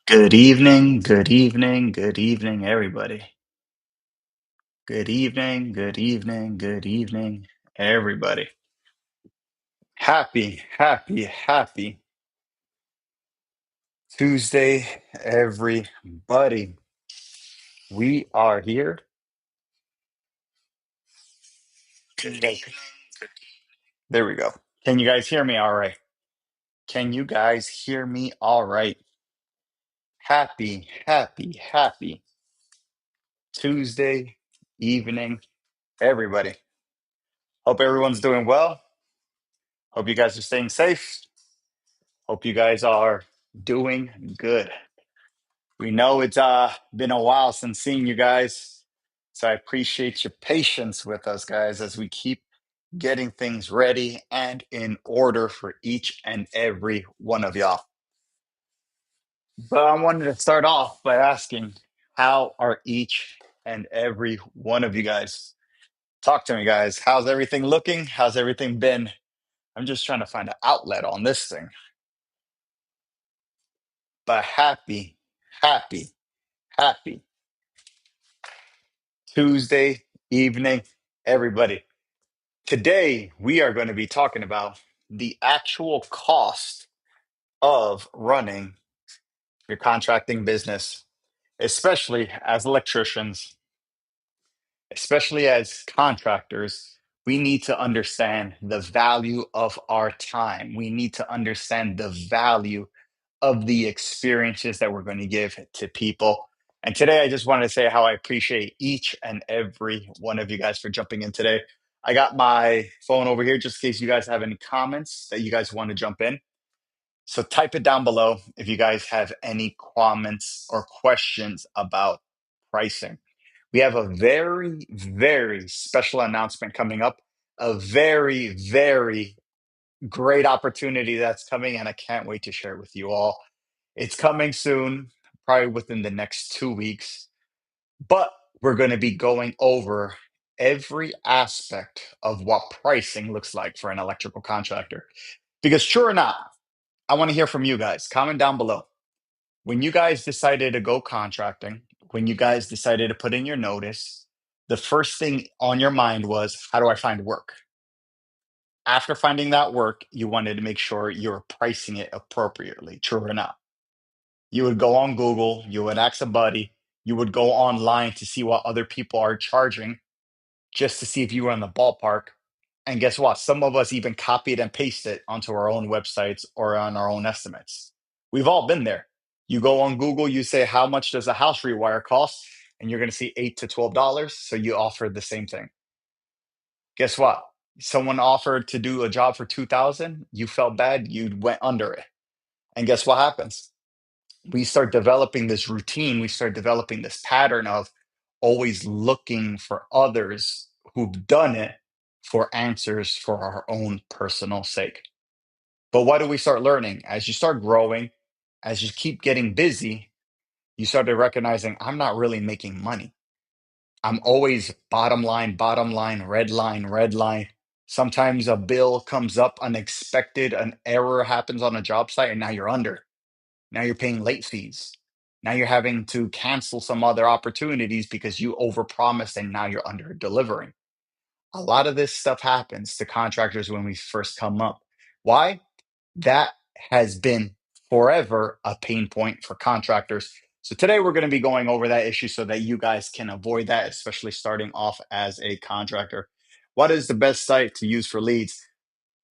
Good evening, good evening, everybody. Good evening, everybody. Happy Tuesday, everybody. We are here. Can you guys- There we go. Can you guys hear me all right? Can you guys hear me all right? Happy Tuesday evening, everybody. Hope everyone's doing well. Hope you guys are staying safe. Hope you guys are doing good. We know it's been a while since seeing you guys. So I appreciate your patience with us, guys, as we keep getting things ready and in order for each and every one of y'all. But I wanted to start off by asking, how are each and every one of you guys? Talk to me, guys. How's everything looking? How's everything been? I'm just trying to find an outlet on this thing. But happy, happy Tuesday evening, everybody. Today, we are going to be talking about the actual cost of running your contracting business, especially as electricians, especially as contractors. We need to understand the value of our time. We need to understand the value of the experiences that we're going to give to people. And today, I just wanted to say how I appreciate each and every one of you guys for jumping in today. I got my phone over here just in case you guys have any comments that you guys want to jump in. So type it down below if you guys have any comments or questions about pricing. We have a very special announcement coming up, a very great opportunity that's coming, and I can't wait to share it with you all. It's coming soon, probably within the next 2 weeks, but we're going to be going over every aspect of what pricing looks like for an electrical contractor. Because true or not, I want to hear from you guys. Comment down below. When you guys decided to go contracting, when you guys decided to put in your notice, the first thing on your mind was, how do I find work? After finding that work, you wanted to make sure you were pricing it appropriately, true or not. You would go on Google, you would ask a buddy, you would go online to see what other people are charging just to see if you were in the ballpark. And guess what? Some of us even copied and pasted onto our own websites or on our own estimates. We've all been there. You go on Google, you say, how much does a house rewire cost? And you're going to see $8 to $12. So you offer the same thing. Guess what? Someone offered to do a job for 2,000. You felt bad. You went under it. And guess what happens? We start developing this routine. We start developing this pattern of always looking for others who've done it for answers for our own personal sake. But what do we start learning? As you start growing, as you keep getting busy, you started recognizing I'm not really making money. I'm always bottom line, red line, red line. Sometimes a bill comes up unexpected, an error happens on a job site, and now you're under. Now you're paying late fees. Now you're having to cancel some other opportunities because you overpromised and now you're under delivering. A lot of this stuff happens to contractors when we first come up. Why? That has been forever a pain point for contractors. So today we're going to be going over that issue so that you guys can avoid that, especially starting off as a contractor. What is the best site to use for leads?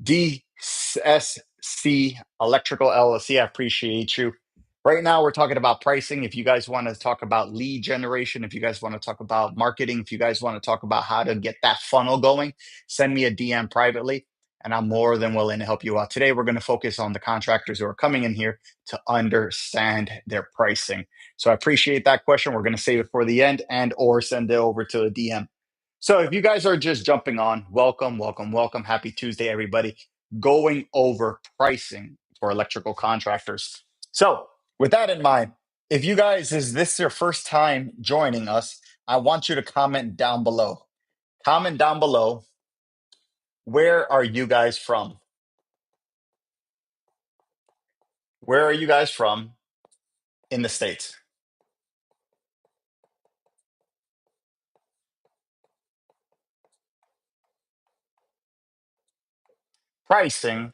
DSC Electrical LLC. I appreciate you. Right now, we're talking about pricing. If you guys want to talk about lead generation, if you guys want to talk about marketing, if you guys want to talk about how to get that funnel going, send me a DM privately, and I'm more than willing to help you out. Today, we're going to focus on the contractors who are coming in here to understand their pricing. So I appreciate that question. We're going to save it for the end and or send it over to a DM. So if you guys are just jumping on, welcome. Happy Tuesday, everybody. Going over pricing for electrical contractors. So with that in mind, if you guys, is this your first time joining us, I want you to comment down below. Comment down below, where are you guys from? Where are you guys from? in the States. Pricing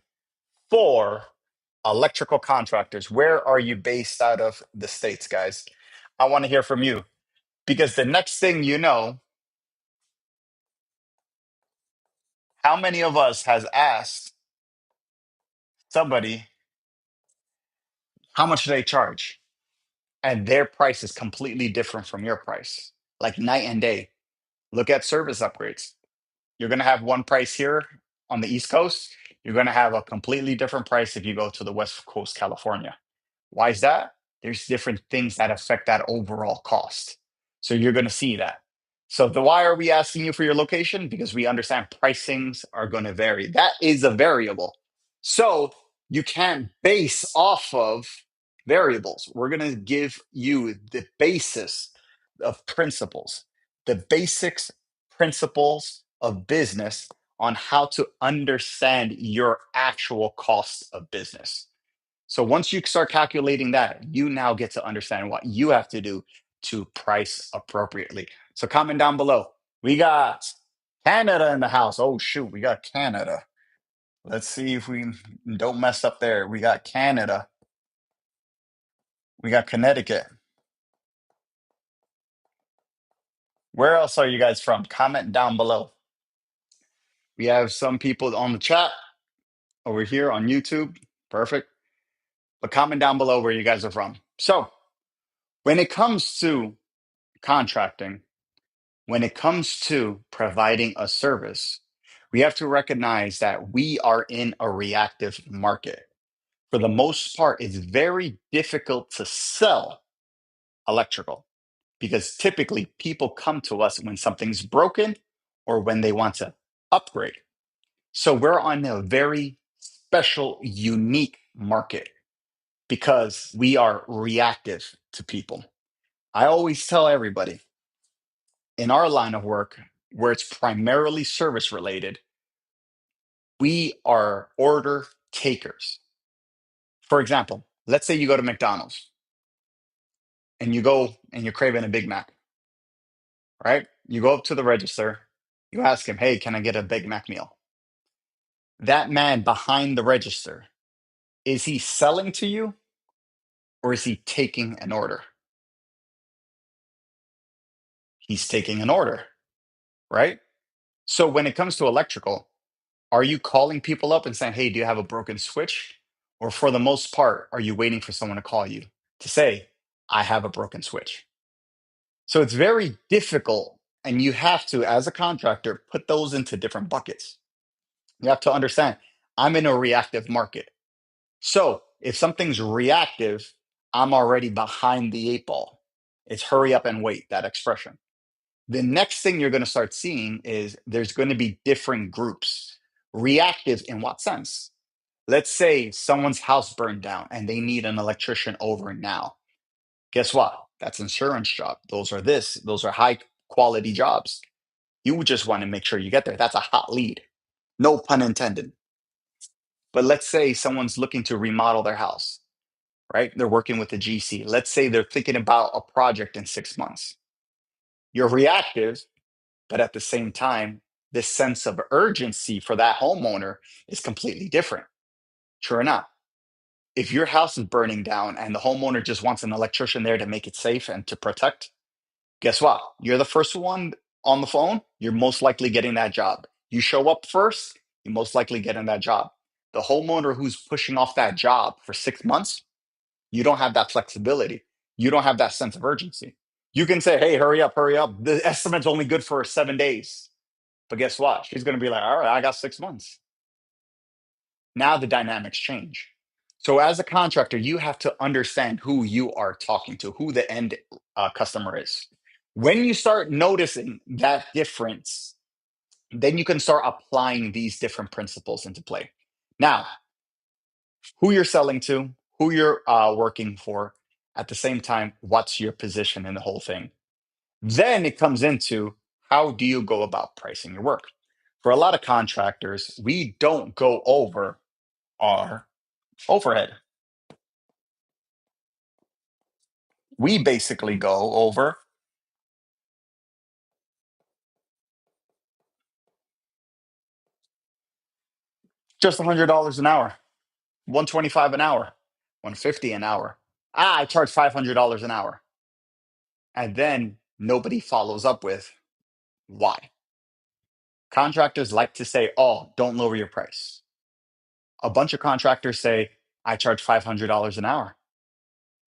for electrical contractors. Where are you based out of the States, guys? I want to hear from you because the next thing you know, how many of us has asked somebody how much do they charge? And their price is completely different from your price, like night and day. Look at service upgrades. You're going to have one price here on the East Coast. You're going to have a completely different price if you go to the West Coast, California. Why is that? There's different things that affect that overall cost. So you're going to see that. So why are we asking you for your location? Because we understand pricings are going to vary. That is a variable. So you can't base off of variables. We're going to give you the basis of principles, the basics principles of business on how to understand your actual cost of business. So once you start calculating that, you now get to understand what you have to do to price appropriately. So comment down below. We got Canada in the house. Oh shoot, we got Canada. Let's see if we don't mess up there. We got Canada. We got Connecticut. Where else are you guys from? Comment down below. We have some people on the chat over here on YouTube. Perfect. But comment down below where you guys are from. So when it comes to contracting, when it comes to providing a service, we have to recognize that we are in a reactive market. For the most part, it's very difficult to sell electrical because typically people come to us when something's broken or when they want to upgrade. So we're on a very special, unique market because we are reactive to people. I always tell everybody in our line of work, where it's primarily service related, we are order takers. For example, let's say you go to McDonald's and you go and you're craving a Big Mac, right? You go up to the register, you ask him, hey, can I get a Big Mac meal? That man behind the register, is he selling to you or is he taking an order? He's taking an order, right? So when it comes to electrical, are you calling people up and saying, hey, do you have a broken switch? Or for the most part, are you waiting for someone to call you to say, I have a broken switch? So it's very difficult. And you have to, as a contractor, put those into different buckets. You have to understand, I'm in a reactive market. So if something's reactive, I'm already behind the eight ball. It's hurry up and wait, that expression. The next thing you're going to start seeing is there's going to be different groups. Reactive in what sense? Let's say someone's house burned down and they need an electrician over now. Guess what? That's insurance job. Those are high quality jobs. You would just want to make sure you get there. That's a hot lead. No pun intended. But let's say someone's looking to remodel their house, right? They're working with the GC. Let's say they're thinking about a project in 6 months. You're reactive, but at the same time, this sense of urgency for that homeowner is completely different. True or not? If your house is burning down and the homeowner just wants an electrician there to make it safe and to protect, guess what? You're the first one on the phone. You're most likely getting that job. You show up first, you're most likely getting that job. The homeowner who's pushing off that job for 6 months, you don't have that flexibility. You don't have that sense of urgency. You can say, hey, hurry up, hurry up. The estimate's only good for 7 days. But guess what? She's going to be like, all right, I got 6 months. Now the dynamics change. So as a contractor, you have to understand who you are talking to, who the end customer is. When you start noticing that difference, then you can start applying these different principles into play. Now, who you're selling to, who you're working for, at the same time, what's your position in the whole thing? Then it comes into how do you go about pricing your work? For a lot of contractors, we don't go over our overhead. we basically go over just $100 an hour, 125 an hour, 150 an hour. I charge $500 an hour. And then nobody follows up with why. Contractors like to say, oh, don't lower your price. A bunch of contractors say, I charge $500 an hour.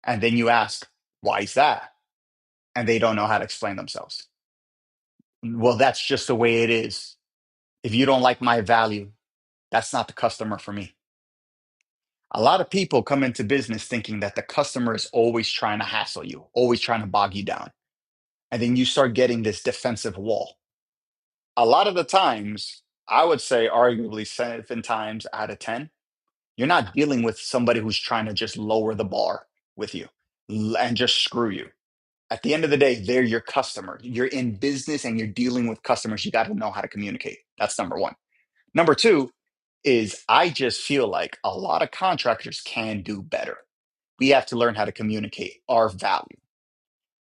And then you ask, why is that? And they don't know how to explain themselves. Well, that's just the way it is. If you don't like my value, that's not the customer for me. A lot of people come into business thinking that the customer is always trying to hassle you, always trying to bog you down. And then you start getting this defensive wall. A lot of the times, I would say arguably 7 times out of 10, you're not dealing with somebody who's trying to just lower the bar with you and just screw you. At the end of the day, they're your customer. You're in business and you're dealing with customers. You got to know how to communicate. That's number one. Number two is I just feel like a lot of contractors can do better. We have to learn how to communicate our value.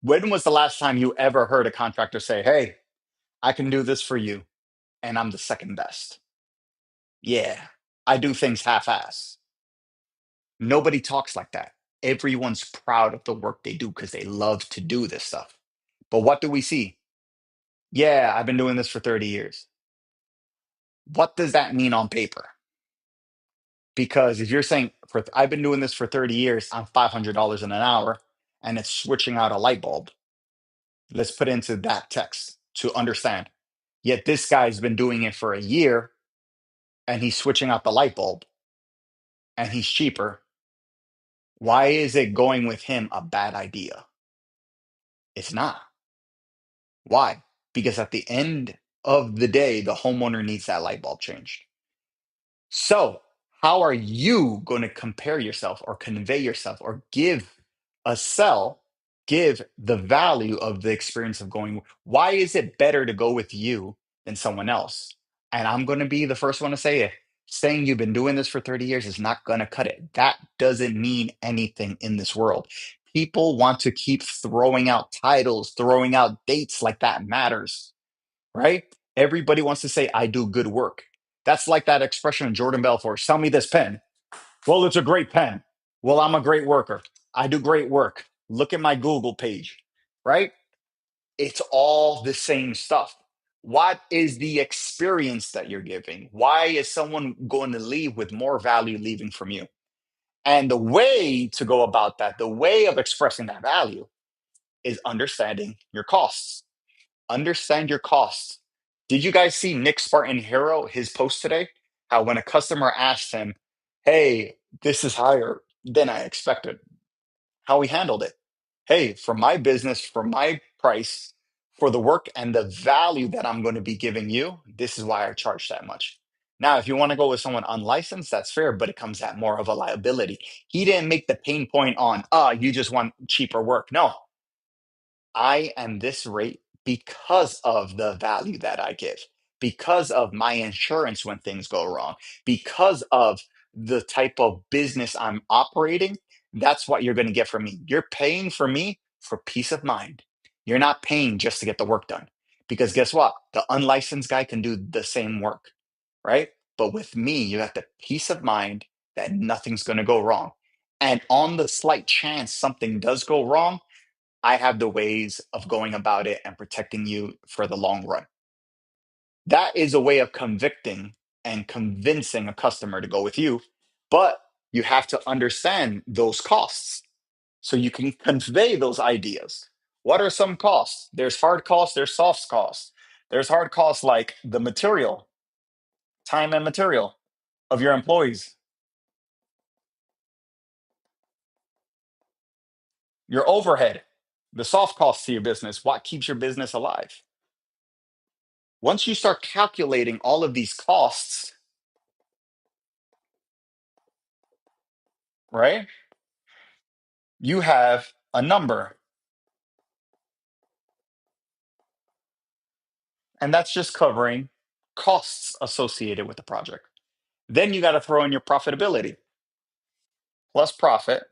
When was the last time you ever heard a contractor say, hey, I can do this for you and I'm the second best? Yeah, I do things half ass. Nobody talks like that. Everyone's proud of the work they do because they love to do this stuff. But what do we see? Yeah, I've been doing this for 30 years. What does that mean on paper? Because if you're saying, I've been doing this for 30 years, I'm $500 an hour, and it's switching out a light bulb, let's put into that text to understand. Yet this guy's been doing it for a year, and he's switching out the light bulb, and he's cheaper. Why is it going with him a bad idea? It's not. Why? Because at the end of the day, the homeowner needs that light bulb changed. So, how are you going to compare yourself or convey yourself or give a sell, give the value of the experience of going? Why is it better to go with you than someone else? And I'm going to be the first one to say it. Saying you've been doing this for 30 years is not going to cut it. That doesn't mean anything in this world. People want to keep throwing out titles, throwing out dates like that matters, right? Everybody wants to say, I do good work. That's like that expression in Jordan Belfort, sell me this pen. Well, it's a great pen. Well, I'm a great worker. I do great work. Look at my Google page, right? It's all the same stuff. What is the experience that you're giving? Why is someone going to leave with more value leaving from you? And the way to go about that, the way of expressing that value is understanding your costs. Understand your costs. Did you guys see Nick Spartan Hero, his post today? How when a customer asked him, hey, this is higher than I expected, how he handled it. Hey, for my business, for my price, for the work and the value that I'm going to be giving you, this is why I charge that much. Now, if you want to go with someone unlicensed, that's fair, but it comes at more of a liability. He didn't make the pain point on, you just want cheaper work. No, I am this rate because of the value that I give, because of my insurance when things go wrong, because of the type of business I'm operating. That's what you're going to get from me. You're paying for me for peace of mind. You're not paying just to get the work done. Because guess what? The unlicensed guy can do the same work, right? But with me, you have the peace of mind that nothing's going to go wrong. And on the slight chance something does go wrong, I have the ways of going about it and protecting you for the long run. That is a way of convicting and convincing a customer to go with you, but you have to understand those costs so you can convey those ideas. What are some costs? There's hard costs, there's soft costs. There's hard costs like the material, time and material of your employees, your overhead, the soft costs to your business, what keeps your business alive. Once you start calculating all of these costs, right? You have a number, and that's just covering costs associated with the project. Then you got to throw in your profitability plus profit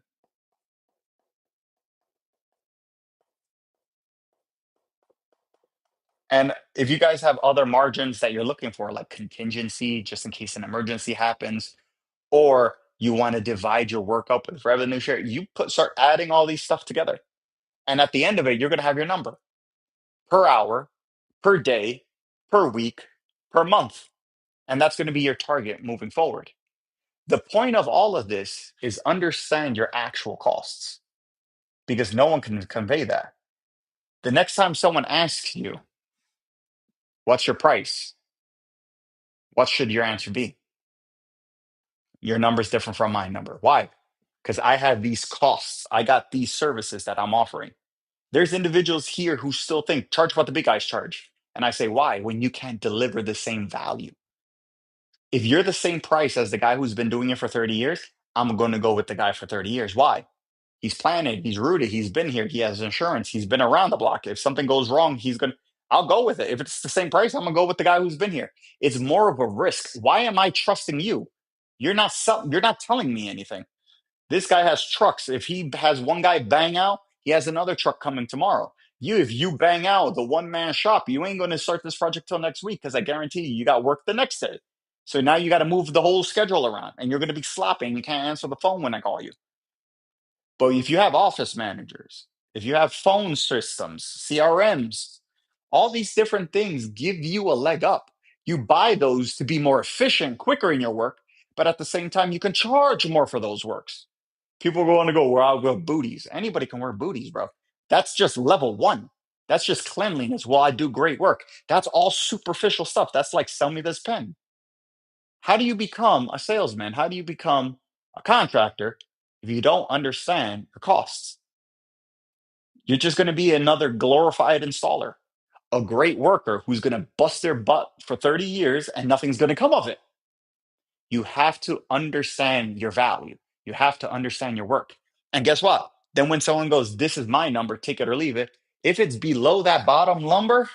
And if you guys have other margins that you're looking for, like contingency, just in case an emergency happens, or you want to divide your work up with revenue share, start adding all these stuff together. And at the end of it, you're going to have your number per hour, per day, per week, per month. And that's going to be your target moving forward. The point of all of this is understand your actual costs because no one can convey that. The next time someone asks you, what's your price? What should your answer be? Your number is different from my number. Why? Because I have these costs. I got these services that I'm offering. There's individuals here who still think charge what the big guys charge. And I say, why? When you can't deliver the same value. If you're the same price as the guy who's been doing it for 30 years, I'm going to go with the guy for 30 years. Why? He's planted, he's rooted, he's been here, he has insurance, he's been around the block. If something goes wrong, I'll go with it. If it's the same price, I'm gonna go with the guy who's been here. It's more of a risk. Why am I trusting you? You're not telling me anything. This guy has trucks. If he has one guy bang out, he has another truck coming tomorrow. If you bang out the one man shop, you ain't going to start this project till next week because I guarantee you got work the next day. So now you got to move the whole schedule around and you're going to be sloppy and you can't answer the phone when I call you. But if you have office managers, if you have phone systems, CRMs, all these different things give you a leg up. You buy those to be more efficient, quicker in your work, but at the same time, you can charge more for those works. People go on to go, well, I'll wear booties. Anybody can wear booties, bro. That's just level one. That's just cleanliness. Well, I do great work. That's all superficial stuff. That's like, sell me this pen. How do you become a salesman? How do you become a contractor if you don't understand your costs? You're just going to be another glorified installer, a great worker who's going to bust their butt for 30 years and nothing's going to come of it. You have to understand your value. You have to understand your work. And guess what? Then when someone goes, this is my number, take it or leave it. If it's below that bottom number,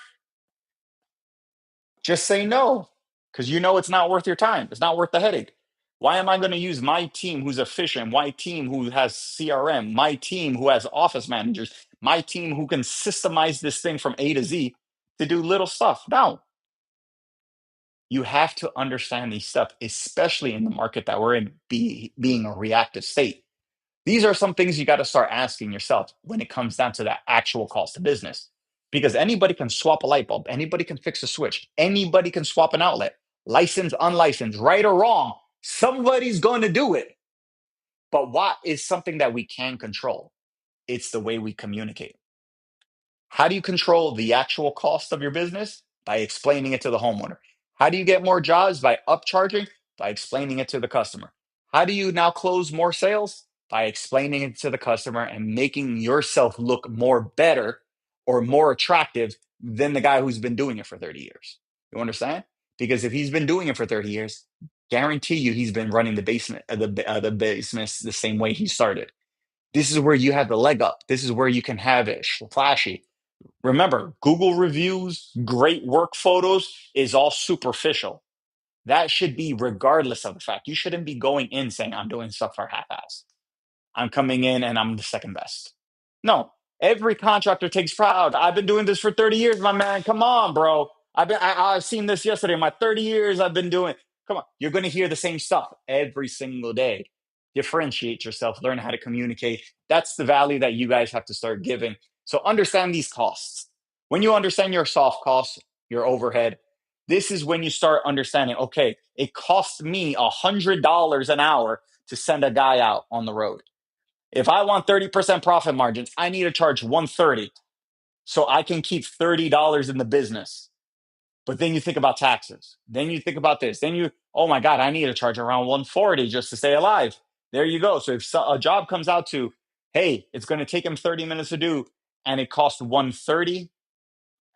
just say no, because you know it's not worth your time. It's not worth the headache. Why am I going to use my team who's efficient, my team who has CRM, my team who has office managers, my team who can systemize this thing from A to Z to do little stuff? No. You have to understand these stuff, especially in the market that we're in, being a reactive state. These are some things you got to start asking yourself when it comes down to the actual cost of business. Because anybody can swap a light bulb, anybody can fix a switch, anybody can swap an outlet, licensed, unlicensed, right or wrong. Somebody's going to do it. But what is something that we can control? It's the way we communicate. How do you control the actual cost of your business? By explaining it to the homeowner. How do you get more jobs? By upcharging, by explaining it to the customer. How do you now close more sales? By explaining it to the customer and making yourself look more better or more attractive than the guy who's been doing it for 30 years. You understand? Because if he's been doing it for 30 years, guarantee you he's been running the business the same way he started. This is where you have the leg up. This is where you can have it flashy. Remember, Google reviews, great work photos is all superficial. That should be regardless of the fact. You shouldn't be going in saying, I'm doing stuff for half-ass. I'm coming in and I'm the second best. No, every contractor takes pride. I've been doing this for 30 years, my man. Come on, bro. I've seen this yesterday. My 30 years I've been doing. Come on. You're going to hear the same stuff every single day. Differentiate yourself, learn how to communicate. That's the value that you guys have to start giving. So understand these costs. When you understand your soft costs, your overhead, this is when you start understanding, okay, it costs me $100 an hour to send a guy out on the road. If I want 30% profit margins, I need to charge 130 so I can keep $30 in the business. But then you think about taxes. Then you think about this. Oh my God, I need to charge around 140 just to stay alive. There you go. So if a job comes out to, hey, it's going to take him 30 minutes to do, and it costs 130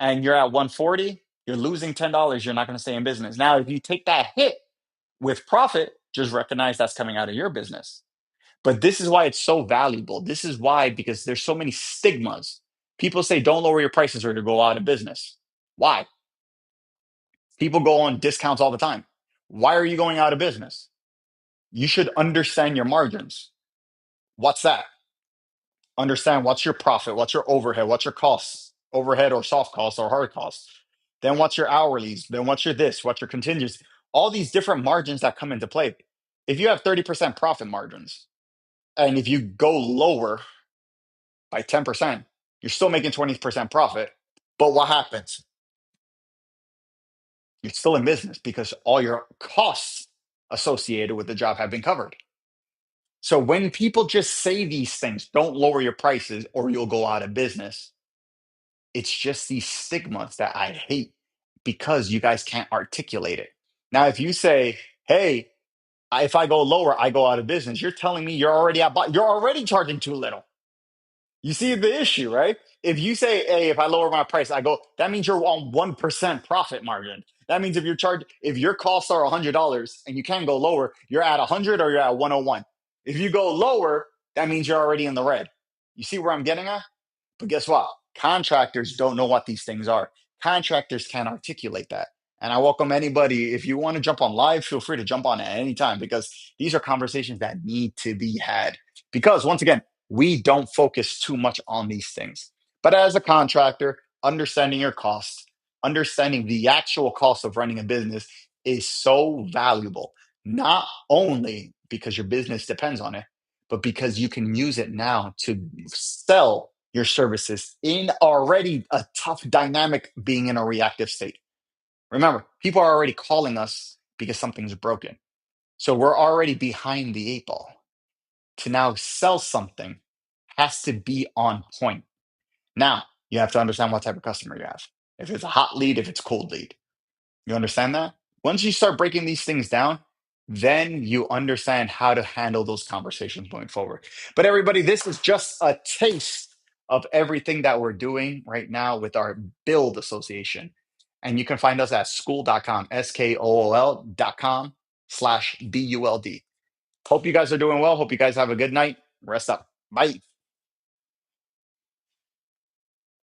and you're at 140, you're losing $10. You're not going to stay in business. Now, if you take that hit with profit, just recognize that's coming out of your business. But this is why it's so valuable. This is why, because there's so many stigmas. People say, don't lower your prices or to go out of business. Why? People go on discounts all the time. Why are you going out of business? You should understand your margins. What's that? Understand what's your profit, what's your overhead, what's your costs, overhead or soft costs or hard costs. Then what's your hourlies? Then what's your this? What's your contingency? All these different margins that come into play. If you have 30% profit margins, and if you go lower by 10%, you're still making 20% profit. But what happens? You're still in business because all your costs associated with the job have been covered. So when people just say these things, don't lower your prices or you'll go out of business, it's just these stigmas that I hate because you guys can't articulate it. Now, if you say, hey, if I go lower, I go out of business, you're telling me you're already charging too little. You see the issue, right? If you say, hey, if I lower my price, I go, that means you're on 1% profit margin. That means if your costs are $100 and you can't go lower, you're at 100 or you're at 101. If you go lower, that means you're already in the red. You see where I'm getting at? But guess what? Contractors don't know what these things are. Contractors can't articulate that. And I welcome anybody. If you want to jump on live, feel free to jump on at any time because these are conversations that need to be had. Because once again, we don't focus too much on these things. But as a contractor, understanding your costs, understanding the actual cost of running a business is so valuable, not only because your business depends on it, but because you can use it now to sell your services in already a tough dynamic being in a reactive state. Remember, people are already calling us because something's broken. So we're already behind the eight ball. To now sell something has to be on point. Now, you have to understand what type of customer you have. If it's a hot lead, if it's cold lead. You understand that? Once you start breaking these things down, then you understand how to handle those conversations going forward. But everybody, this is just a taste of everything that we're doing right now with our Build Association. And you can find us at school.com, SKOOL.com/BULD. Hope you guys are doing well. Hope you guys have a good night. Rest up. Bye.